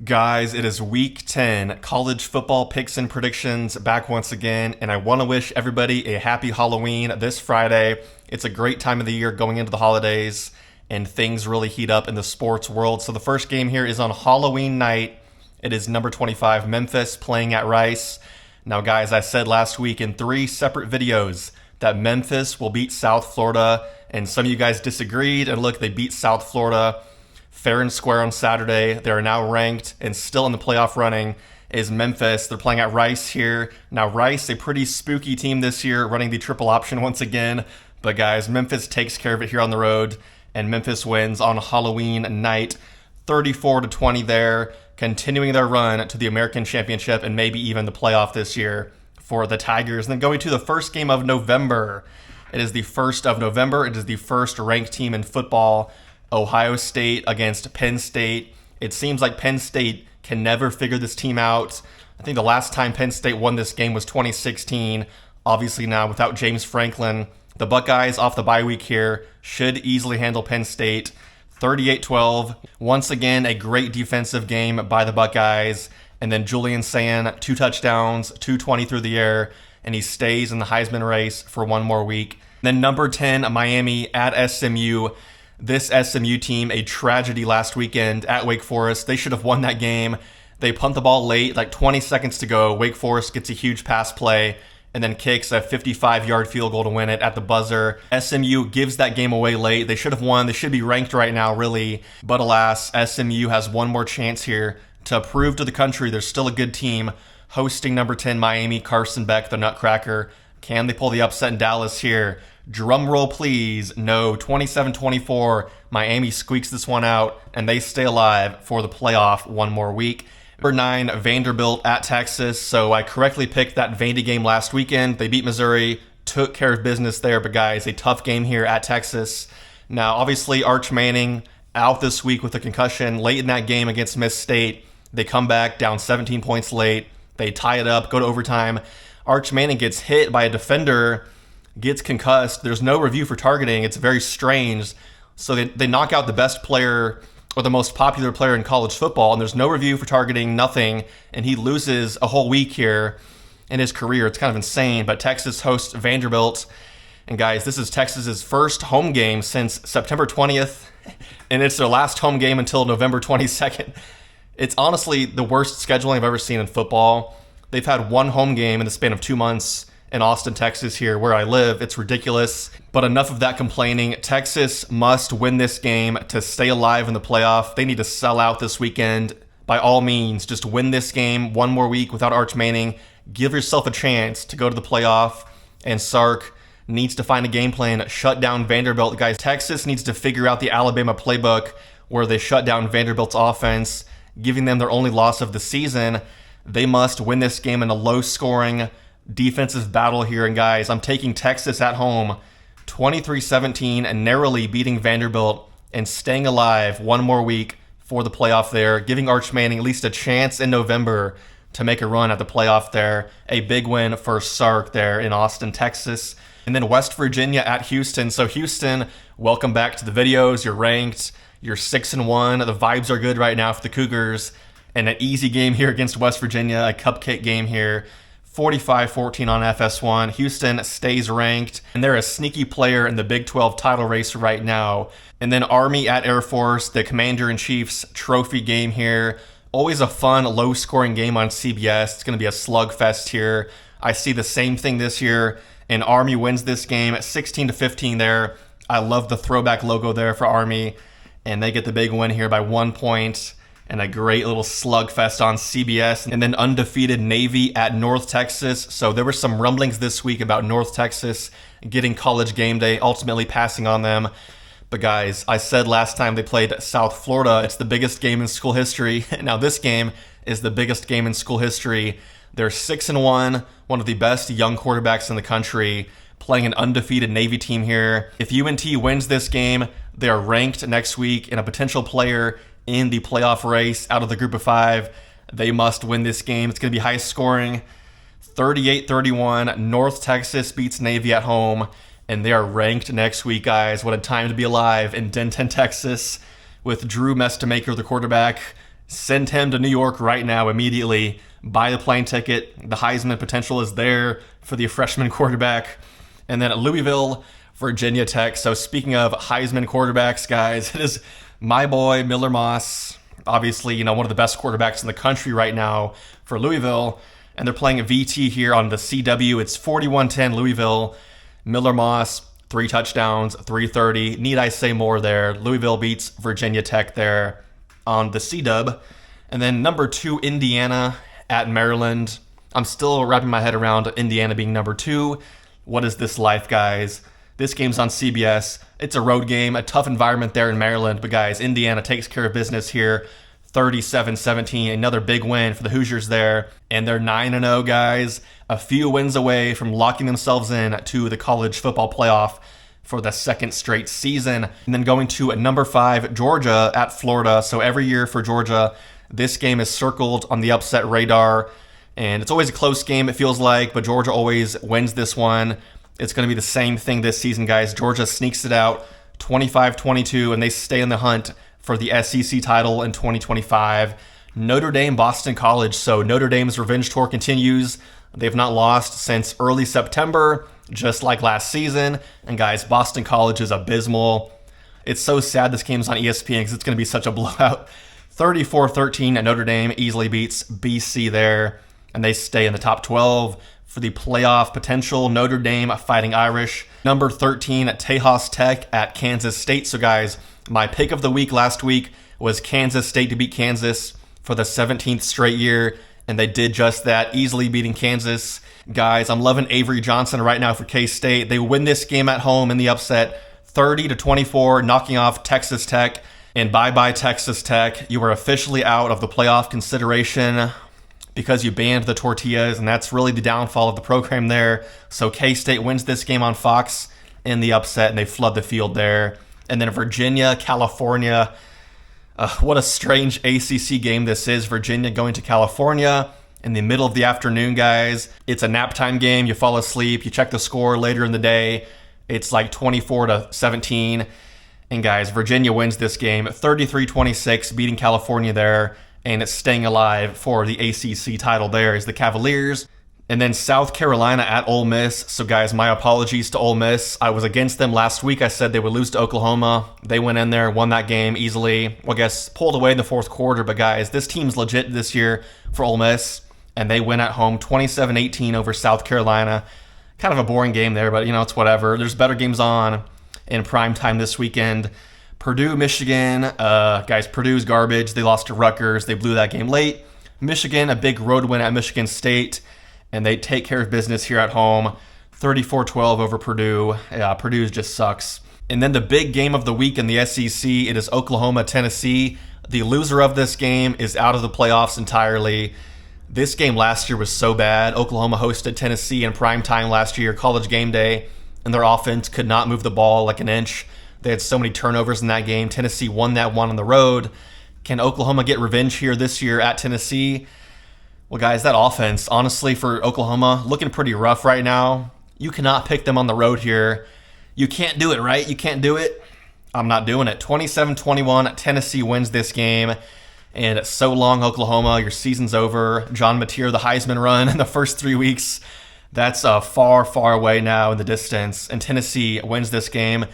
Guys, it is week 10, college football picks and predictions back once again, and I want to wish everybody a happy Halloween this Friday. It's a great time of the year going into the holidays, and things really heat up in the sports world. So the first game here is on Halloween night. It is number 25, Memphis, playing at Rice. Now, guys, I said last week in 3 separate videos that Memphis will beat South Florida, and some of you guys disagreed, and look, they beat South Florida fair and square on Saturday. They are now ranked and still in the playoff running is Memphis. They're playing at Rice here. Now, Rice, a pretty spooky team this year, running the triple option once again. But guys, Memphis takes care of it here on the road, and Memphis wins on Halloween night, 34-20 there, continuing their run to the American Championship and maybe even the playoff this year for the Tigers. And then going to the first game of November. It is the 1st of November. It is the first ranked team in football, Ohio State against Penn State. It seems like Penn State can never figure this team out. I think the last time Penn State won this game was 2016. Obviously now without James Franklin, the Buckeyes off the bye week here should easily handle Penn State. 38-12. Once again, a great defensive game by the Buckeyes. And then Julian Sand, 2 touchdowns, 220 through the air, and he stays in the Heisman race for one more week. Then number 10, Miami at SMU. This SMU team, a tragedy last weekend at Wake Forest. They should have won that game. They punt the ball late, like 20 seconds to go. Wake Forest gets a huge pass play and then kicks a 55-yard field goal to win it at the buzzer. SMU gives that game away late. They should have won. They should be ranked right now, really. But alas, SMU has one more chance here to prove to the country they're still a good team, hosting number 10 Miami, Carson Beck, the Nutcracker. Can they pull the upset in Dallas here? Drum roll, please. No, 27-24. Miami squeaks this one out, and they stay alive for the playoff one more week. Number 9, Vanderbilt at Texas. So I correctly picked that Vandy game last weekend. They beat Missouri, took care of business there. But guys, a tough game here at Texas. Now, obviously, Arch Manning out this week with a concussion. Late in that game against Miss State, they come back down 17 points late. They tie it up, go to overtime. Arch Manning gets hit by a defender, gets concussed. There's no review for targeting. It's very strange. So they knock out the best player or the most popular player in college football, and there's no review for targeting, nothing, and he loses a whole week here in his career. It's kind of insane, but Texas hosts Vanderbilt. And guys, this is Texas's first home game since September 20th, and it's their last home game until November 22nd. It's honestly the worst scheduling I've ever seen in football. They've had one home game in the span of 2 months in Austin, Texas, here where I live. It's ridiculous. But enough of that complaining. Texas must win this game to stay alive in the playoff. They need to sell out this weekend. By all means, just win this game one more week without Arch Manning. Give yourself a chance to go to the playoff. And Sark needs to find a game plan. Shut down Vanderbilt. Guys, Texas needs to figure out the Alabama playbook where they shut down Vanderbilt's offense, giving them their only loss of the season. They must win this game in a low-scoring defensive battle here. And guys, I'm taking Texas at home 23-17 and narrowly beating Vanderbilt and staying alive one more week for the playoff there, giving Arch Manning at least a chance in November to make a run at the playoff there. A big win for Sark there in Austin, Texas. And then West Virginia at Houston. So Houston, welcome back to the videos. You're ranked. You're 6-1. The vibes are good right now for the Cougars. And an easy game here against West Virginia, a cupcake game here. 45-14 on FS1. Houston stays ranked, and they're a sneaky player in the Big 12 title race right now. And then Army at Air Force, the Commander-in-Chief's trophy game here. Always a fun, low-scoring game on CBS. It's going to be a slugfest here. I see the same thing this year, and Army wins this game at 16-15 there. I love the throwback logo there for Army, and they get the big win here by 1 point. And a great little slugfest on CBS. And then undefeated Navy at North Texas. So there were some rumblings this week about North Texas getting College Game Day, ultimately passing on them. But guys, I said last time they played South Florida, it's the biggest game in school history. Now this game is the biggest game in school history. They're 6-1, one of the best young quarterbacks in the country, playing an undefeated Navy team here. If UNT wins this game, they are ranked next week and a potential player in the playoff race out of the group of 5. They must win this game. It's going to be high scoring. 38-31. North Texas beats Navy at home, and they are ranked next week, guys. What a time to be alive in Denton, Texas, with Drew Mestamaker, the quarterback, Send him to New York right now, immediately. Buy the plane ticket. The Heisman potential is there for the freshman quarterback. And then at Louisville, Virginia Tech. So speaking of Heisman quarterbacks, guys, it is my boy Miller Moss. Obviously, one of the best quarterbacks in the country right now for Louisville. And they're playing a VT here on the CW. It's 41-10 Louisville. Miller Moss, 3 touchdowns, 330. Need I say more there? Louisville beats Virginia Tech there on the C-Dub. And then number 2, Indiana at Maryland. I'm still wrapping my head around Indiana being number 2. What is this life, guys? This game's on CBS. It's a road game, a tough environment there in Maryland. But guys, Indiana takes care of business here. 37-17, another big win for the Hoosiers there. And they're 9-0, guys. A few wins away from locking themselves in to the college football playoff for the second straight season. And then going to number 5, Georgia at Florida. So every year for Georgia, this game is circled on the upset radar. And it's always a close game, it feels like, but Georgia always wins this one. It's going to be the same thing this season, guys. Georgia sneaks it out 25-22, and they stay in the hunt for the SEC title in 2025. Notre Dame, Boston College. So Notre Dame's revenge tour continues. They've not lost since early September, just like last season. And guys, Boston College is abysmal. It's so sad this game's on ESPN because it's going to be such a blowout. 34-13 at Notre Dame easily beats BC there, and they stay in the top 12 for the playoff potential. Notre Dame fighting Irish. Number 13 at Tejas Tech at Kansas State. So guys, my pick of the week last week was Kansas State to beat Kansas for the 17th straight year, and they did just that, easily beating Kansas. Guys, I'm loving Avery Johnson right now for K-State. They win this game at home in the upset, 30-24, knocking off Texas Tech. And bye-bye Texas Tech. You are officially out of the playoff consideration because you banned the tortillas, and that's really the downfall of the program there. So K-State wins this game on Fox in the upset, and they flood the field there. And then Virginia, California. What a strange ACC game this is. Virginia going to California in the middle of the afternoon, guys. It's a nap time game. You fall asleep. You check the score later in the day. It's like 24-17. And guys, Virginia wins this game 33-26, beating California there, and it's staying alive for the ACC title there is the Cavaliers. And then South Carolina at Ole Miss. So guys, my apologies to Ole Miss. I was against them last week. I said they would lose to Oklahoma. They went in there, won that game easily. Well, I guess pulled away in the fourth quarter. But guys, this team's legit this year for Ole Miss. And they win at home 27-18 over South Carolina. Kind of a boring game there, but it's whatever. There's better games on in prime time this weekend. Purdue, Michigan. Guys, Purdue's garbage. They lost to Rutgers. They blew that game late. Michigan, a big road win at Michigan State. And they take care of business here at home. 34-12 over Purdue. Yeah, Purdue just sucks. And then the big game of the week in the SEC, it is Oklahoma, Tennessee. The loser of this game is out of the playoffs entirely. This game last year was so bad. Oklahoma hosted Tennessee in prime time last year, College Game Day, and their offense could not move the ball like an inch. They had so many turnovers in that game. Tennessee won that one on the road. Can Oklahoma get revenge here this year at Tennessee? Well, guys, that offense, honestly, for Oklahoma, looking pretty rough right now. You cannot pick them on the road here. You can't do it, right? You can't do it? I'm not doing it. 27-21, Tennessee wins this game. And so long, Oklahoma, your season's over. John Mateer, the Heisman run in the first 3 weeks, that's far, far away now in the distance. And Tennessee wins this game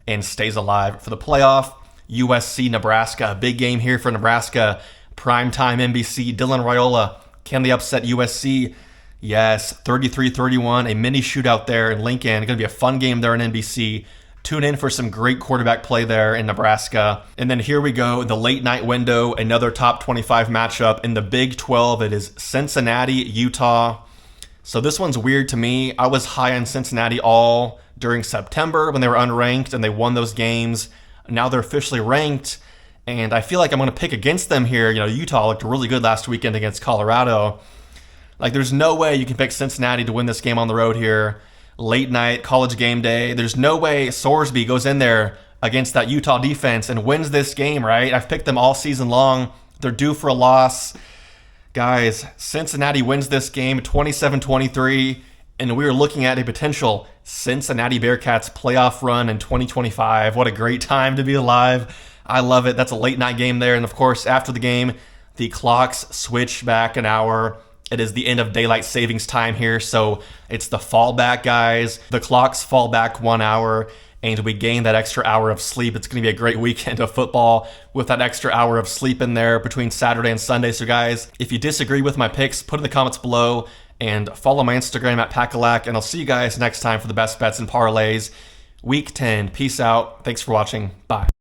and stays alive for the playoff. USC, Nebraska, a big game here for Nebraska. Primetime NBC, Dylan Raiola. Can they upset USC? Yes, 33-31, a mini shootout there in Lincoln. Going to be a fun game there on NBC. Tune in for some great quarterback play there in Nebraska. And then here we go, the late night window, another top 25 matchup in the Big 12. It is Cincinnati, Utah. So this one's weird to me. I was high on Cincinnati all during September when they were unranked and they won those games. Now they're officially ranked, and I feel like I'm going to pick against them here. Utah looked really good last weekend against Colorado. Like, there's no way you can pick Cincinnati to win this game on the road here. Late night, College Game Day. There's no way Sorsby goes in there against that Utah defense and wins this game, right? I've picked them all season long. They're due for a loss. Guys, Cincinnati wins this game 27-23, and we are looking at a potential Cincinnati Bearcats playoff run in 2025. What a great time to be alive. I love it. That's a late night game there. And of course, after the game, The clocks switch back an hour. It is the end of daylight savings time here, so it's the fallback, guys. The clocks fall back 1 hour, and we gain that extra hour of sleep. It's going to be a great weekend of football with that extra hour of sleep in there between Saturday and Sunday. So guys, if you disagree with my picks, put in the comments below and follow my Instagram at Packalak, and I'll see you guys next time for the best bets and parlays. Week 10. Peace out. Thanks for watching. Bye.